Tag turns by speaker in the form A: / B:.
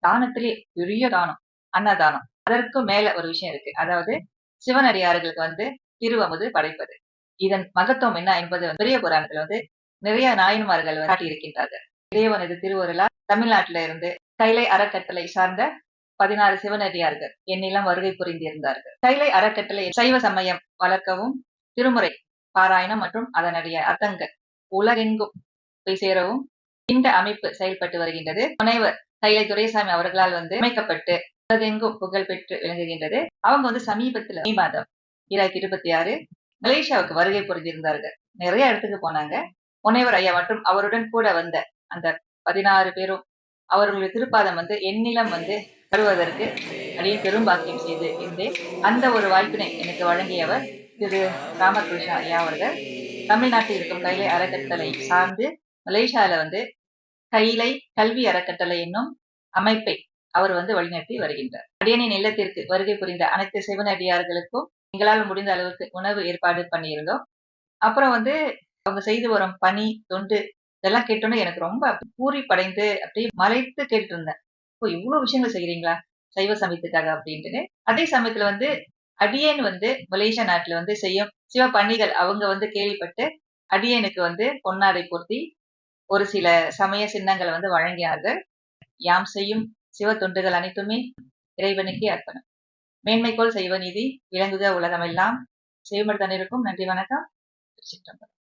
A: தானத்திலே பெரிய தானம் அன்னதானம். அதற்கும் மேல ஒரு விஷயம் இருக்கு. அதாவது சிவனடியார்களுக்கு வந்து திருவமுது படைப்பது. இதன் மகத்துவம் என்ன என்பது பெரிய புராணத்துல வந்து நிறைய நாயன்மார்கள் காட்டியிருக்கின்றார்கள். இறைவனது திருவருளால் தமிழ்நாட்டில இருந்து கைலை அறக்கட்டளை சார்ந்த 16 சிவனடியார்கள் என்னிடம் வருகை புரிந்திருந்தார்கள். கைலை அறக்கட்டளை சைவ சமயம் வளர்க்கவும், திருமுறை பாராயணம் மற்றும் அதனுடைய அர்த்தங்கள் உலகெங்கும் போய் சேரவும் இந்த அமைப்பு செயல்பட்டு வருகின்றது. முனைவர் கைலை துரைசாமி அவர்களால் வந்து அமைக்கப்பட்டு உலகெங்கும் புகழ் பெற்று விளங்குகின்றது. அவங்க வந்து சமீபத்துல மே மாதம் 2026 மலேசியாவுக்கு வருகை புரிந்திருந்தார்கள். நிறைய இடத்துக்கு போனாங்க. முனைவர் ஐயா மற்றும் அவருடன் கூட வந்த அந்த 16 பேரும் அவர்களுடைய திருப்பாதம் வந்து என்னிடம் வந்து வருவதற்கு அடியே பெரும் பாக்கியம் செய்து இருந்தேன். அந்த ஒரு வாய்ப்பினை எனக்கு வழங்கியவர் திரு ராமகிருஷ்ணா ஐயா அவர்கள். தமிழ்நாட்டில் இருக்கும் கைலை அறக்கட்டளை சார்ந்து மலேசியால வந்து கைலை கல்வி அறக்கட்டளை என்னும் அமைப்பை அவர் வந்து வழிநடத்தி வருகின்றார். அடியனின் இல்லத்திற்கு வருகை புரிந்த அனைத்து சிவனடியார்களுக்கும் எங்களால் முடிந்த அளவுக்கு உணவு ஏற்பாடு பண்ணியிருந்தோம். அப்புறம் வந்து அவங்க செய்து வரும் பணி தொண்டு இதெல்லாம் கேட்டோன்னே எனக்கு ரொம்ப பூரிப்படைந்து அப்படியே மலைத்து கேட்டு இருந்தேன். ஓ, இவ்வளவு விஷயங்கள் செய்யறீங்களா சைவ சமயத்துக்காக அப்படின்ட்டு. அதே சமயத்துல வந்து அடியேன் வந்து மலேசியா நாட்டுல வந்து செய்யும் சிவ பணிகள் அவங்க வந்து கேள்விப்பட்டு அடியேனுக்கு வந்து பொன்னாடை பொருத்தி ஒரு சில சமய சின்னங்களை வந்து வழங்கினார்கள். யாம் செய்யும் சிவ தொண்டுகள் அனைத்துமே இறைவனுக்கே அர்ப்பணம். மேன்மைக்கோள் செய்வ நீதி விளங்குக உலகமெல்லாம். செய்வமர் தன்னிருக்கும். நன்றி, வணக்கம். திருச்சிற்றம்பலம்.